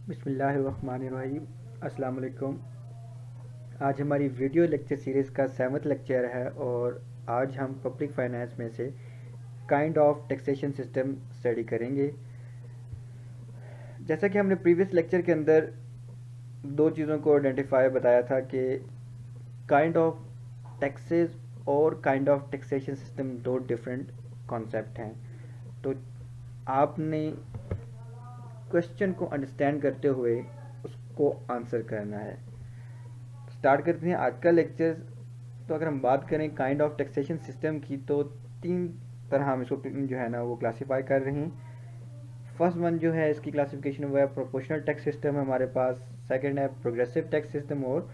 बिस्मिल्लाहिर्रहमानिर्रहीम। अस्सलाम वालेकुम। आज हमारी वीडियो लेक्चर सीरीज़ का 7वां लेक्चर है और आज हम पब्लिक फाइनेंस में से kind of taxation system study करेंगे। जैसा कि हमने प्रीवियस लेक्चर के अंदर दो चीज़ों को आइडेंटिफाई बताया था कि काइंड ऑफ टैक्सेस और काइंड ऑफ टैक्सेशन सिस्टम दो डिफरेंट कॉन्सेप्ट हैं। तो आपने क्वेश्चन को अंडरस्टैंड करते हुए उसको आंसर करना है। स्टार्ट करते हैं आज का लेक्चर। तो अगर हम बात करें काइंड ऑफ टैक्सेशन सिस्टम की तो तीन तरह हम इसको जो है ना वो क्लासीफाई कर रहे हैं। फर्स्ट वन जो है इसकी क्लासिफिकेशन वो है प्रोपोर्शनल टैक्स सिस्टम है हमारे पास, सेकंड है प्रोग्रेसिव टैक्स सिस्टम और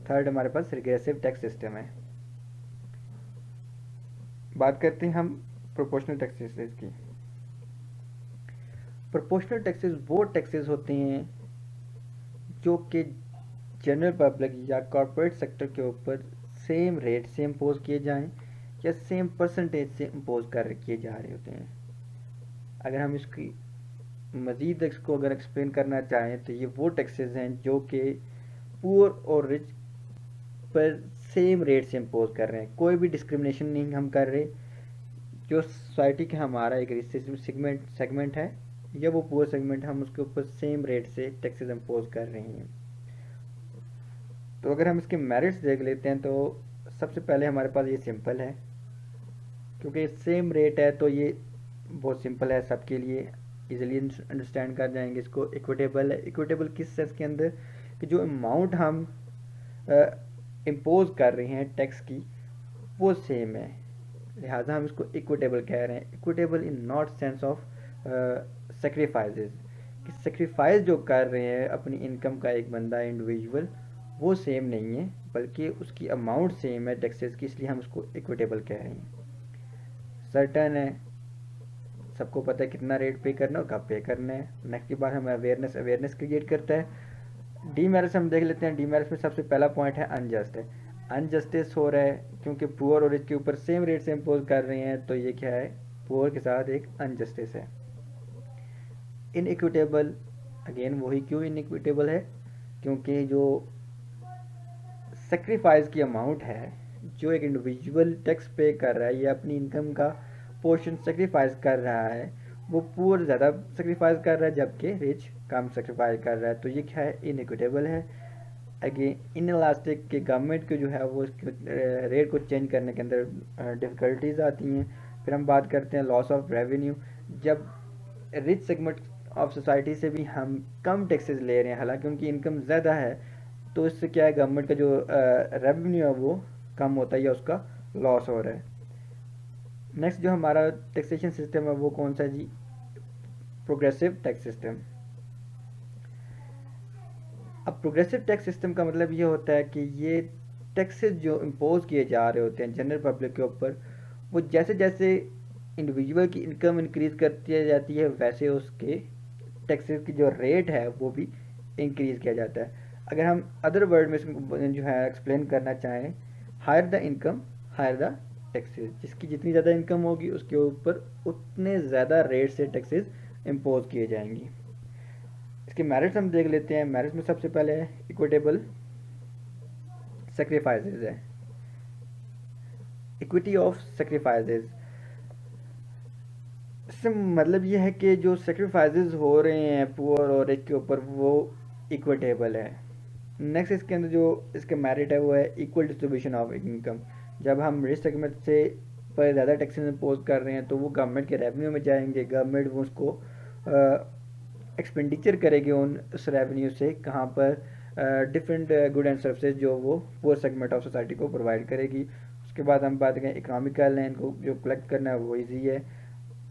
थर्ड हमारे पास रिग्रेसिव टैक्स सिस्टम है। बात करते हैं हम प्रोपोर्शनल टैक्सेस की। प्रोपोर्शनल टैक्सेस वो टैक्सेस होते हैं जो कि जनरल पब्लिक या कॉरपोरेट सेक्टर के ऊपर सेम रेट से इम्पोज किए जाएं या सेम परसेंटेज से इम्पोज कर किए जा रहे होते हैं। अगर हम इसकी मज़ीद इसको अगर एक्सप्लेन करना चाहें तो ये वो टैक्सेस हैं जो कि पुअर और रिच पर सेम रेट से इम्पोज कर रहे हैं, कोई भी डिस्क्रिमिनेशन नहीं हम कर रहे। जो सोसाइटी का हमारा एक सेगमेंट है या वो पुअर सेगमेंट, हम उसके ऊपर सेम रेट से टैक्सेस इम्पोज कर रहे हैं। तो अगर हम इसके मेरिट्स देख लेते हैं तो सबसे पहले हमारे पास ये सिंपल है, क्योंकि सेम रेट है तो ये बहुत सिंपल है, सबके लिए इजीली अंडरस्टैंड कर जाएंगे इसको। इक्विटेबल है। इक्विटेबल किस सेंस के अंदर कि जो अमाउंट हम इम्पोज कर रहे हैं टैक्स की वो सेम है, लिहाजा हम इसको इक्विटेबल कह रहे हैं। Equitable in not sense of sacrifices, कि सेक्रीफाइस जो कर रहे हैं अपनी इनकम का एक बंदा इंडिविजुअल वो सेम नहीं है, बल्कि उसकी अमाउंट सेम है टैक्सेस की, इसलिए हम उसको इक्विटेबल कह रहे हैं। सर्टन है, सबको पता है कितना रेट पे करना है और कब पे करना है। नेक्स्ट की बात हमें अवेयरनेस क्रिएट करता है। डीमेरिट्स हम देख लेते हैं। डीमेरिट्स में सबसे पहला पॉइंट है अनजस्ट है। अनजस्टिस हो रहा है क्योंकि पुअर और रिच के ऊपर सेम रेट से इम्पोज कर रहे हैं, तो ये क्या है, पुअर के साथ एक अनजस्टिस है। इनइक्विटेबल, अगेन वही क्यों इनइक्विटेबल है, क्योंकि जो सेक्रीफाइस की अमाउंट है जो एक इंडिविजुअल टैक्स पे कर रहा है या अपनी इनकम का पोर्शन सेक्रीफाइस कर रहा है, वो पुअर ज़्यादा सेक्रीफाइस कर रहा है जबकि रिच कम सेक्रीफाइस कर रहा है, तो ये क्या है, इनइक्विटेबल है। अगेन इनलास्टिक के गवर्नमेंट को जो है वो रेट को चेंज करने के अंदर डिफ़िकल्टीज आती हैं। फिर हम बात करते हैं लॉस ऑफ रेवेन्यू। जब रिच सेगमेंट ऑफ सोसाइटी से भी हम कम टैक्सेस ले रहे हैं, हालांकि उनकी इनकम ज़्यादा है, तो इससे क्या है, गवर्नमेंट का जो रेवेन्यू है वो कम होता है या उसका लॉस हो रहा है। नेक्स्ट जो हमारा टैक्सेशन सिस्टम है वो कौन सा जी, प्रोग्रेसिव टैक्स सिस्टम। अब प्रोग्रेसिव टैक्स सिस्टम का मतलब ये होता है कि ये टैक्सेस जो इम्पोज किए जा रहे होते हैं जनरल पब्लिक के ऊपर, वो जैसे जैसे इंडिविजुअल की इनकम इंक्रीज करती जाती है वैसे उसके टैक्सेस की जो रेट है वो भी इंक्रीज किया जाता है। अगर हम अदर वर्ड में जो है एक्सप्लेन करना चाहें, higher the income higher the taxes, जिसकी जितनी ज़्यादा इनकम होगी उसके ऊपर उतने ज़्यादा रेट से टैक्सेस इम्पोज किए जाएंगी। इसके मेरिट्स हम देख लेते हैं। मेरिट्स में सबसे पहले है इक्विटेबल सेक्रीफाइसेस है, इक्विटी ऑफ सेक्रीफाइसेस। इससे मतलब ये है कि जो सेक्रीफाइसेस हो रहे हैं पुअर और रिच के ऊपर वो इक्विटेबल है। नेक्स्ट इसके अंदर जो इसके मेरिट है वो है इक्वल डिस्ट्रीब्यूशन ऑफ इनकम। जब हम रिच सेगमेंट से पर ज़्यादा टैक्सेस इम्पोज कर रहे हैं तो वो गवर्नमेंट के रेवेन्यू में जाएंगे, गवर्नमेंट वो उसको एक्सपेंडिचर करेगी उस रेवेन्यू से कहाँ पर, डिफरेंट गुड एंड सर्विसेज जो वो पुअर सेगमेंट ऑफ सोसाइटी को प्रोवाइड करेगी। उसके बाद हम बात करें इकोनॉमिकल है, इनको जो कलेक्ट करना है वो ईजी है।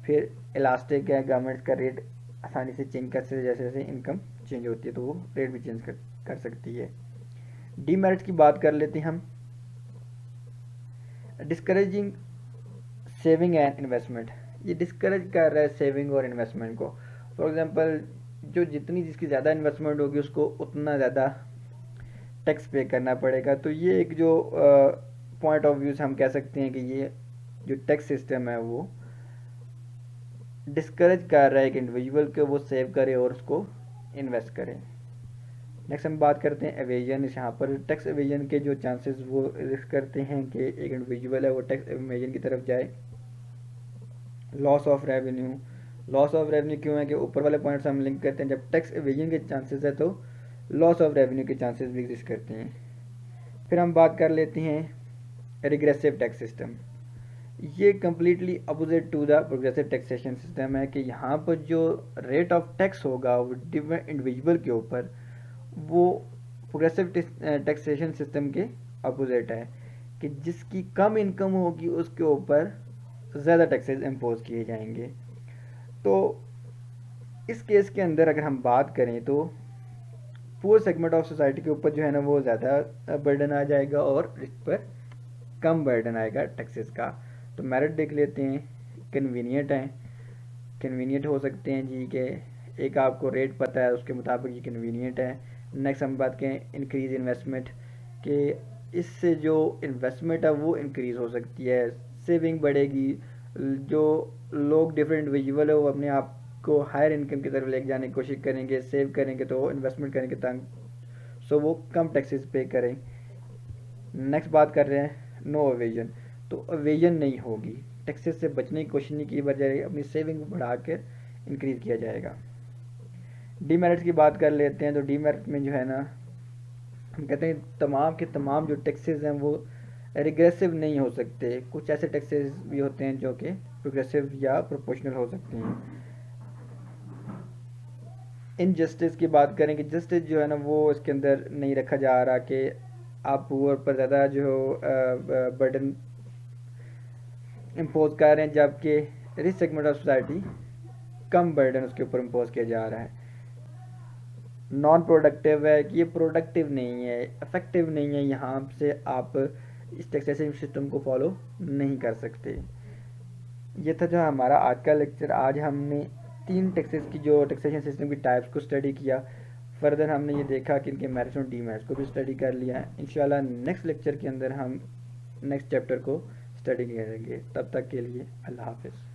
फिर इलास्टिक है, गवर्नमेंट का रेट आसानी से चेंज कर सकते, जैसे जैसे इनकम चेंज होती है तो वो रेट भी चेंज कर सकती है। डीमेरिट्स की बात कर लेते हैं हम। डिस्करेजिंग सेविंग एंड इन्वेस्टमेंट, ये डिस्करेज कर रहा है सेविंग और इन्वेस्टमेंट को। फॉर एग्जांपल जो जितनी जिसकी ज़्यादा इन्वेस्टमेंट होगी उसको उतना ज़्यादा टैक्स पे करना पड़ेगा। तो ये एक जो पॉइंट ऑफ व्यू से हम कह सकते हैं कि ये जो टैक्स सिस्टम है वो डिस्करेज कर रहा है एक इंडिविजुअल को वो सेव करे और उसको इन्वेस्ट करें। नेक्स्ट हम बात करते हैं एवेजन। यहाँ पर टैक्स एवेजन के जो चांसेस वो रिस्क करते हैं कि एक इंडिविजुअल है वो टैक्स एवेजन की तरफ जाए। Loss of revenue, loss of revenue क्यों है कि ऊपर वाले पॉइंट्स हम लिंक करते हैं, जब टैक्स एवेजन के चांसेस है तो लॉस ऑफ रेवेन्यू के चांसेस भी एग्जिस्ट करते हैं। फिर हम बात कर लेते हैं रिग्रेसिव टैक्स सिस्टम। ये completely opposite to the progressive taxation system है कि यहाँ पर जो रेट ऑफ टैक्स होगा वो इंडिविजुअल के ऊपर, वो प्रोग्रेसिव टैक्सेशन सिस्टम के अपोजिट है कि जिसकी कम इनकम होगी उसके ऊपर ज़्यादा टैक्सेस इम्पोज किए जाएंगे। तो इस केस के अंदर अगर हम बात करें तो पुअर सेगमेंट ऑफ सोसाइटी के ऊपर जो है ना वो ज़्यादा बर्डन आ जाएगा और इस पर कम बर्डन आएगा टैक्सेस का। तो मेरिट देख लेते हैं। कन्वीनियंट हैं, कन्वीनियंट हो सकते हैं जी के एक आपको रेट पता है उसके मुताबिक ये कन्वीनियंट है। नेक्स्ट हम बात करें इंक्रीज इन्वेस्टमेंट कि इससे जो इन्वेस्टमेंट है वो इंक्रीज़ हो सकती है, सेविंग बढ़ेगी, जो लोग डिफरेंट इंडिविजुअल है वो अपने आप को हायर इनकम की तरफ लेके जाने की कोशिश करेंगे, सेव करेंगे तो इन्वेस्टमेंट करेंगे ताकि सो वो कम टैक्सेस पे करें। नेक्स्ट बात कर रहे हैं नो एवेजन, तो एवेजन नहीं होगी, टैक्सेस से बचने की कोशिश नहीं की बजाय अपनी सेविंग बढ़ा कर इंक्रीज़ किया जाएगा। डीमेरिट्स की बात कर लेते हैं। तो डीमेरिट में जो है ना हम कहते हैं तमाम के तमाम जो टैक्सेस हैं वो रिग्रेसिव नहीं हो सकते, कुछ ऐसे टैक्सेस भी होते हैं जो कि प्रोग्रेसिव या प्रोपोर्शनल हो सकते हैं। इनजस्टिस की बात करें कि जस्टिस जो है ना वो इसके अंदर नहीं रखा जा रहा कि आप पुअर पर ज़्यादा जो बर्डन इम्पोज कर रहे हैं जबकि rich segment of society come burden उसके ऊपर इम्पोज किया जा रहा है। नॉन प्रोडक्टिव है कि ये प्रोडक्टिव नहीं है, इफेक्टिव नहीं है, यहाँ से आप इस टैक्सेशन सिस्टम को फॉलो नहीं कर सकते। ये था जो हमारा आज का लेक्चर। आज हमने 3 टैक्सेस की जो टैक्सेशन सिस्टम की टाइप्स को स्टडी किया। फर्दर हमने ये देखा कि इनके मेरिट्स और डीमेरिट्स को भी स्टडी कर लिया है। इंशाल्लाह नेक्स्ट लेक्चर के अंदर हम नेक्स्ट चैप्टर को स्टडी करेंगे। तब तक के लिए अल्लाह हाफिज़।